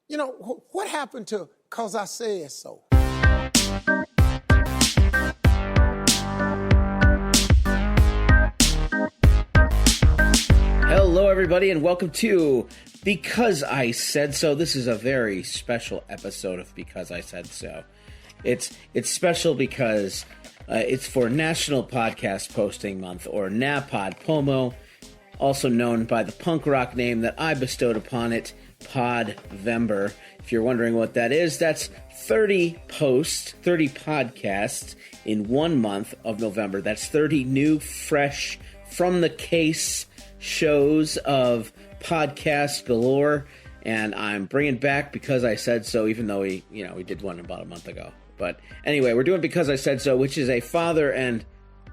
You know, what happened to "'cause I said so"? Hello, everybody, and welcome to Because I Said So. This is a very special episode of Because I Said So. It's special because it's for National Podcast Posting Month, or NAPOD POMO, also known by the punk rock name that I bestowed upon it, Podvember. If you're wondering what that is, that's 30 posts, 30 podcasts in 1 month of November. That's 30 new, fresh, from the case shows of podcast galore, and I'm bringing back Because I Said So, even though we did one about a month ago. But anyway, we're doing Because I Said So, which is a father and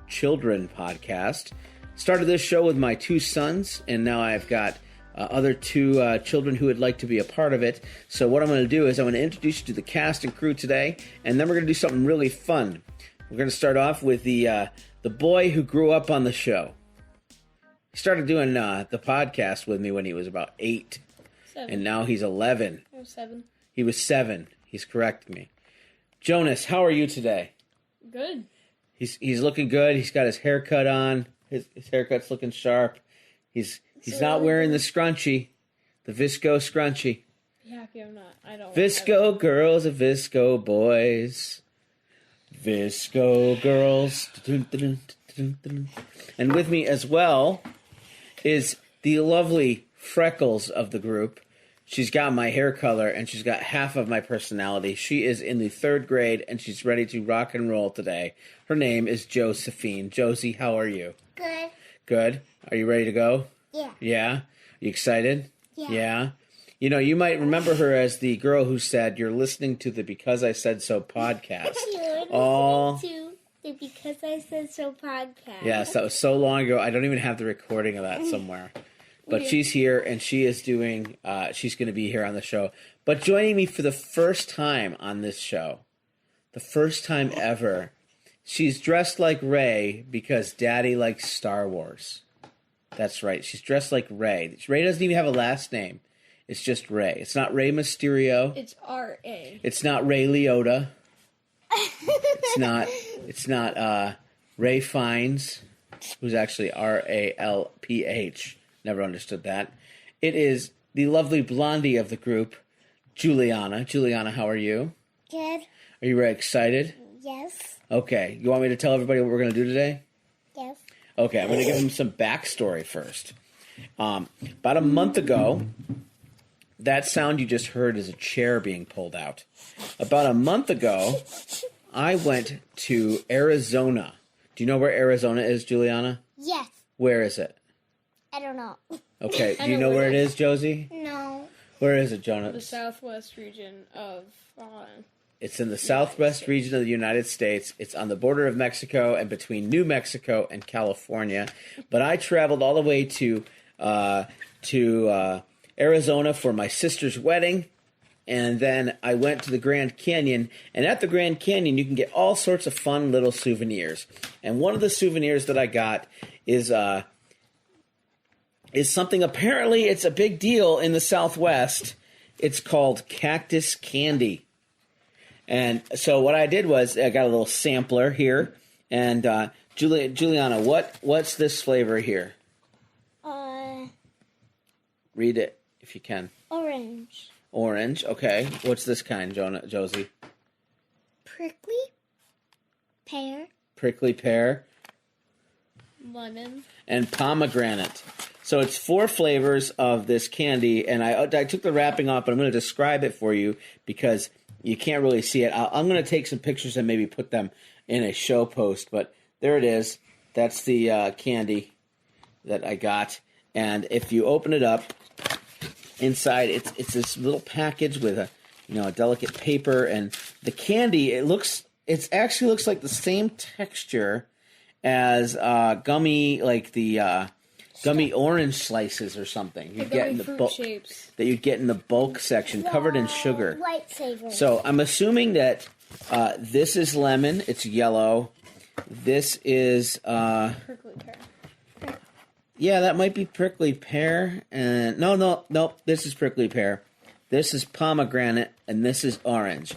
children podcast. Started this show with my 2 sons, and now I've got other 2 children who would like to be a part of it. So what I'm going to do is I'm going to introduce you to the cast and crew today, and then we're going to do something really fun. We're going to start off with the boy who grew up on the show. He started doing the podcast with me when he was about 8. 7. And now he's 11. I was 7. He was 7. He's correcting me. Jonas, how are you today? Good. He's looking good. He's got his haircut on. His haircut's looking sharp. He's not wearing the scrunchie, the Visco scrunchie. Be happy I'm not. I don't. Visco girls and Visco boys. Visco girls. And with me as well is the lovely Freckles of the group. She's got my hair color, and she's got half of my personality. She is in the 3rd grade, and she's ready to rock and roll today. Her name is Josephine. Josie, how are you? Good. Good. Are you ready to go? Yeah. Yeah? You excited? Yeah. Yeah? You know, you might remember her as the girl who said, "You're listening to the Because I Said So podcast." You're listening to the Because I Said So podcast. Yes, that was so long ago. I don't even have the recording of that somewhere. But she's here, and she is doing, she's going to be here on the show. But joining me for the first time on this show, the first time ever, she's dressed like Rey because Daddy likes Star Wars. That's right. She's dressed like Rey. Rey doesn't even have a last name. It's just Rey. It's not Rey Mysterio. It's R.A. It's not Ray Liotta. It's not Ray Fiennes, who's actually R-A-L-P-H. Never understood that. It is the lovely blondie of the group, Juliana. Juliana, how are you? Good. Are you very excited? Yes. Okay. You want me to tell everybody what we're going to do today? Yes. Okay, I'm going to give them some backstory first. About a month ago, that sound you just heard is a chair being pulled out. About a month ago, I went to Arizona. Do you know where Arizona is, Juliana? Yes. Where is it? I don't know. Okay, do you know where it is, Josie? No. Where is it, Jonas? The southwest region of. It's in the southwest region of the United States. It's on the border of Mexico and between New Mexico and California. But I traveled all the way to Arizona for my sister's wedding. And then I went to the Grand Canyon. And at the Grand Canyon, you can get all sorts of fun little souvenirs. And one of the souvenirs that I got is something, apparently it's a big deal in the Southwest. It's called cactus candy. And so what I did was I got a little sampler here. And Juliana, what's this flavor here? Read it if you can. Orange. Orange, okay. What's this kind, Josie? Prickly. Pear. Prickly pear. Lemon. And pomegranate. So it's 4 flavors of this candy, and I took the wrapping off, but I'm going to describe it for you because you can't really see it. I'm going to take some pictures and maybe put them in a show post, but there it is. That's the candy that I got, and if you open it up, inside it's this little package with a delicate paper, and the candy it actually looks like the same texture as gummy, like the gummy orange slices or something you'd get in the bulk shapes that you'd get in the bulk section, covered in sugar. Lightsaber. So I'm assuming that this is lemon. It's yellow. This is prickly pear. Yeah, that might be prickly pear. And no, this is prickly pear. this is pomegranate, and this is orange.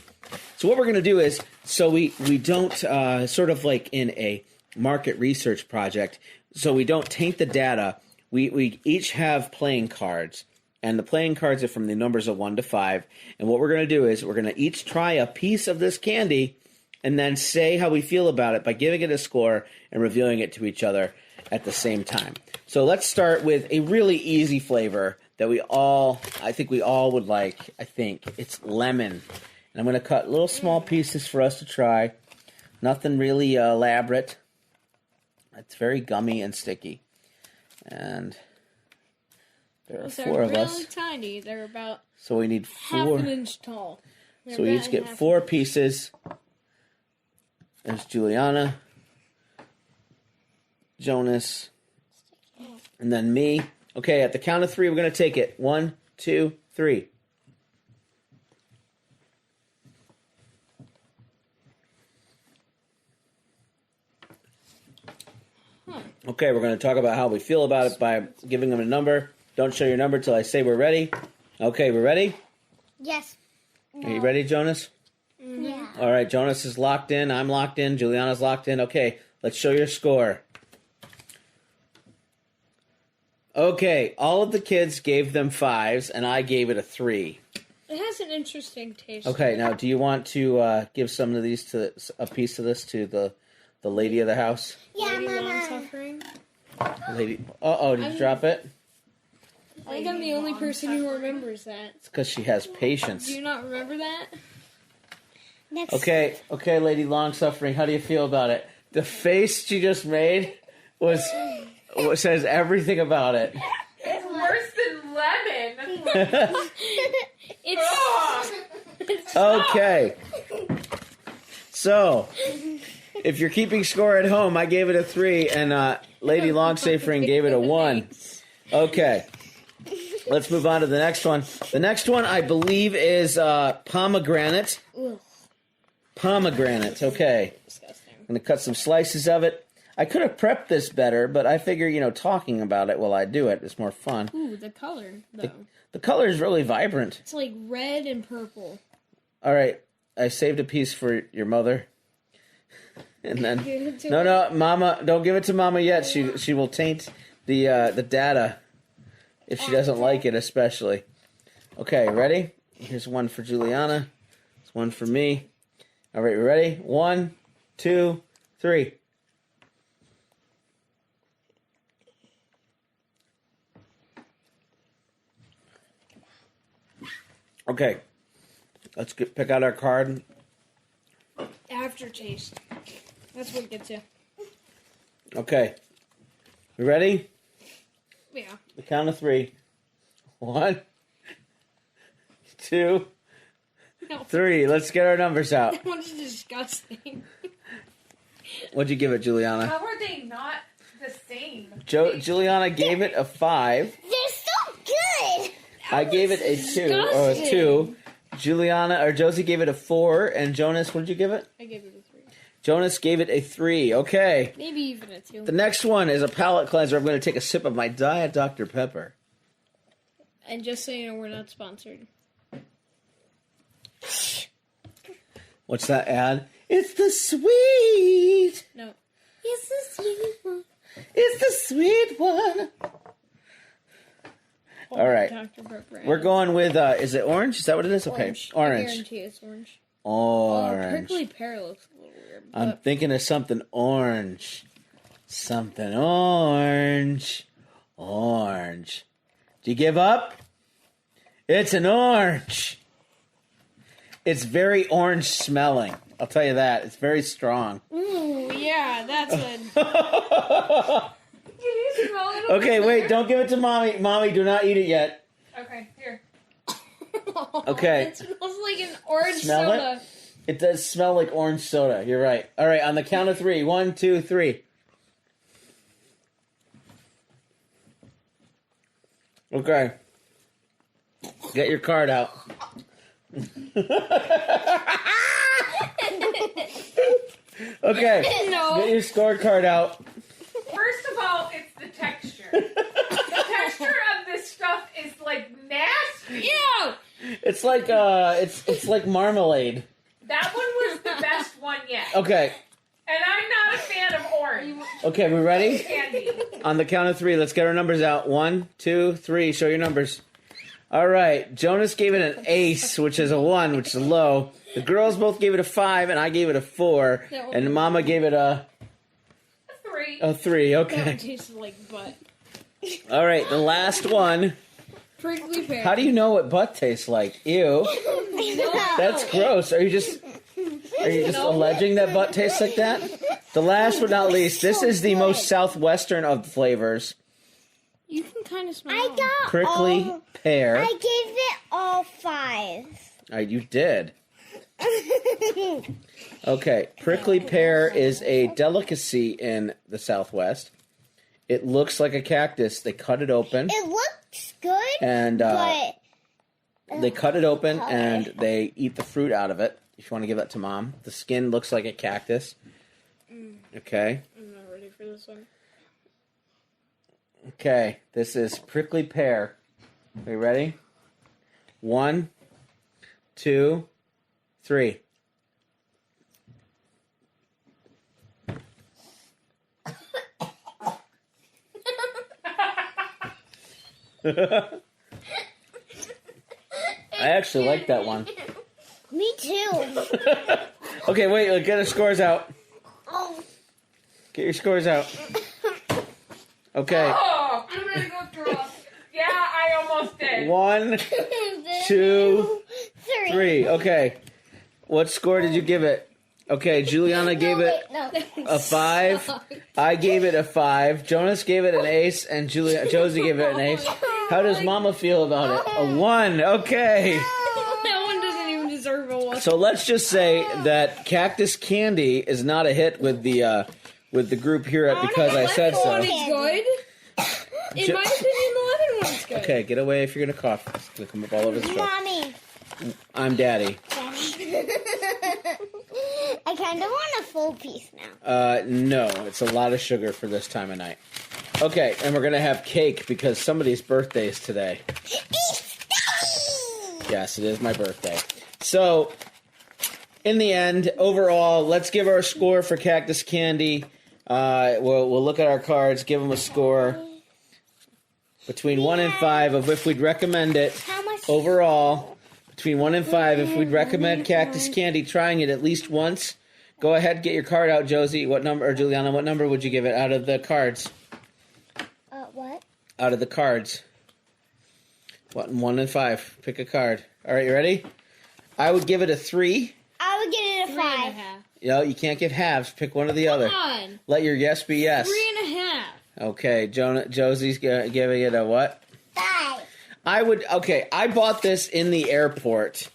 So what we're going to do is, so we don't, sort of like in a market research project, so we don't taint the data, we each have playing cards. And the playing cards are from the numbers of 1 to 5. And what we're going to do is we're going to each try a piece of this candy and then say how we feel about it by giving it a score and revealing it to each other at the same time. So let's start with a really easy flavor that I think we all would like. I think it's lemon. And I'm going to cut little small pieces for us to try. Nothing really elaborate. It's very gummy and sticky. And there are 4 of us. Really tiny. They're about So we need 4. half an inch tall. So we each get 4 pieces. There's Juliana, Jonas, and then me. Okay, at the count of 3, we're going to take it. 1, 2, 3. Okay, we're going to talk about how we feel about it by giving them a number. Don't show your number till I say we're ready. Okay, we're ready? Yes. Are you ready, Jonas? Yeah. All right, Jonas is locked in. I'm locked in. Juliana's locked in. Okay, let's show your score. Okay, all of the kids gave them 5s, and I gave it a 3. It has an interesting taste. Okay, now do you want to give some of these a piece of this to the lady of the house? Yeah, Lady Mama. Longsuffering. Lady. Did you drop it? I think I'm the only person who remembers that. It's because she has patience. Do you not remember that? Next. Okay, Lady Longsuffering, how do you feel about it? The face she just made says everything about it. It's worse than lemon. It's Okay. So, if you're keeping score at home, I gave it a 3, and Lady Longsuffering gave it a 1. Okay. Let's move on to the next one. The next one, I believe, is pomegranate. Ugh. Pomegranate, okay. disgusting. I'm going to cut some slices of it. I could have prepped this better, but I figure, talking about it while I do it is more fun. Ooh, the color, though. The color is really vibrant. It's like red and purple. All right, I saved a piece for your mother. And then, no, Mama, don't give it to Mama yet. She will taint the data if she doesn't like it, especially. Okay, ready? Here's one for Juliana. There's one for me. All right, ready? 1, 2, 3. Okay, let's pick out our card. Aftertaste. That's what gets you. Okay, you ready? Yeah. The count of 3. 1, 2, No. 3. Let's get our numbers out. That one's disgusting. What'd you give it, Juliana? How are they not the same? Juliana gave it a 5. They're so good. I gave it a 2. Josie gave it a 4, and Jonas, what did you give it? I gave it a 3. Jonas gave it a 3. Okay. Maybe even a 2. The next one is a palate cleanser. I'm going to take a sip of my Diet Dr. Pepper. And just so you know, we're not sponsored. What's that ad? It's the sweet. No. It's the sweet one. It's the sweet one. All right. Dr. Pepper. We're going with, is it orange? Is that what it is? Okay. I Orange. guarantee it's orange. Orange. Prickly pear looks a little weird. I'm But thinking of something orange. Something orange. Orange. Do you give up? It's an orange. It's very orange smelling. I'll tell you that. It's very strong. ooh, yeah, that's a. Can you smell it? Okay, wait. Don't give it to Mommy. Mommy, do not eat it yet. Okay, here. Okay. It smells like an orange Smell it? soda. It does smell like orange soda. You're right. All right, on the count of 3. 1, 2, 3. Okay. Get your card out. Okay. No. Get your scorecard out. First of all, it's the texture. The texture of this stuff is like nasty. Ew! It's like marmalade. That one was the best one yet. Okay. And I'm not a fan of orange Okay, we ready? candy. On the count of 3, let's get our numbers out. 1, 2, 3. Show your numbers. All right. Jonas gave it an ace, which is a 1, which is low. The girls both gave it a 5, and I gave it a 4. And Mama gave it a 3. 3. That Okay. one tasted like butt. All right. The last one. Prickly pear. How do you know what butt tastes like? Ew. That's gross. Are you just alleging that butt tastes like that? The last but not least, this is the most Southwestern of the flavors. You can kind of smell I them. got Prickly all, pear. I gave it all 5. You did. Okay, prickly pear is a delicacy in the Southwest. It looks like a cactus. They cut it open, It looks good, and but they cut it open and they eat the fruit out of it. If you want to give that to Mom, the skin looks like a cactus. Okay. I'm not ready for this one. Okay, this is prickly pear. Are you ready? 1, 2, 3. I actually like that one. me too. Okay, wait, get our scores out. Oh, Get your scores out. Okay. Oh, I'm gonna go throw up. Yeah, I almost did. 1, 2, 3. 3. Okay. What score did you give it? Okay, Juliana gave it a 5. I gave it a 5. Jonas gave it an ace, and Josie gave it an ace. How does Mama feel about it? A 1. Okay. That one doesn't even deserve a 1. So let's just say that Cactus Candy is not a hit with the group here at Because I Said One So. is good. In my opinion, the lemon one's good. Okay, get away if you're gonna cough. It's gonna come up all over the show. Mommy. I'm Daddy. I kind of want a full piece now. No, it's a lot of sugar for this time of night. Okay, and we're gonna have cake because somebody's birthday is today. Yes, it is my birthday. So, in the end, overall, let's give our score for Cactus Candy. We'll look at our cards, give them a score between 1 and 5 of if we'd recommend it. How much? Overall, between 1 and 5, if we'd recommend Cactus Candy, trying it at least once. Go ahead, get your card out, Josie. What number, or Juliana, what number would you give it out of the cards? What? Out of the cards. What, 1 and 5? Pick a card. All right, you ready? I would give it a 3. I would give it a 5. 3.5. No, you can't give halves. Pick one or the other. Come on. Let your yes be yes. 3.5. Okay, Josie's giving it a what? 5. I bought this in the airport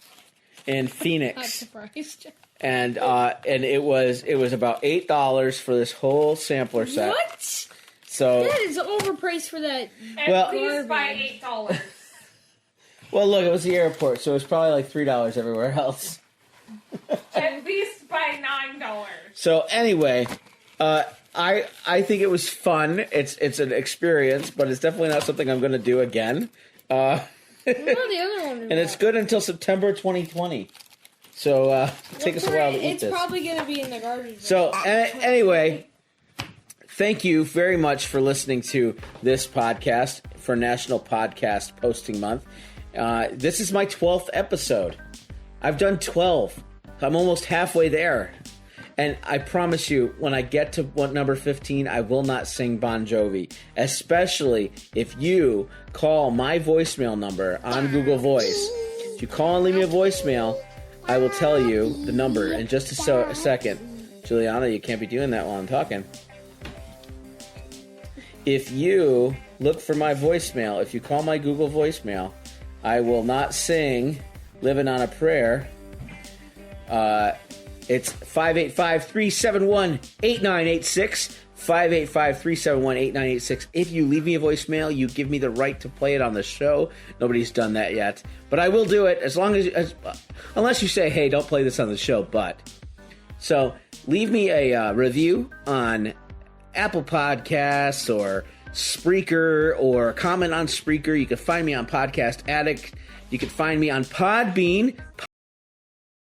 in Not Phoenix. surprised. And it was about $8 for this whole sampler set. What? So That is overpriced for that. Well- At least by $8. well, look, it was the airport, so it was probably like $3 everywhere else. At least by $9. So anyway, I think it was fun. It's an experience, but it's definitely not something I'm going to do again. What about the other one? And it's good until September 2020. So take us a while to eat It's this. probably going to be in the garbage. So anyway, thank you very much for listening to this podcast for National Podcast Posting Month. This is my 12th episode. I've done 12. I'm almost halfway there. And I promise you, when I get to number 15, I will not sing Bon Jovi. Especially if you call my voicemail number on Google Voice. If you call and leave me a voicemail, I will tell you the number in just a second. Juliana, you can't be doing that while I'm talking. If you look for my voicemail, if you call my Google voicemail, I will not sing Living on a Prayer. It's 585-371-8986. 585-371-8986. If you leave me a voicemail, you give me the right to play it on the show. Nobody's done that yet. But I will do it as long as unless you say, hey, don't play this on the show. So leave me a review on Apple Podcasts or Spreaker or comment on Spreaker. You can find me on Podcast Addict. You can find me on Podbean.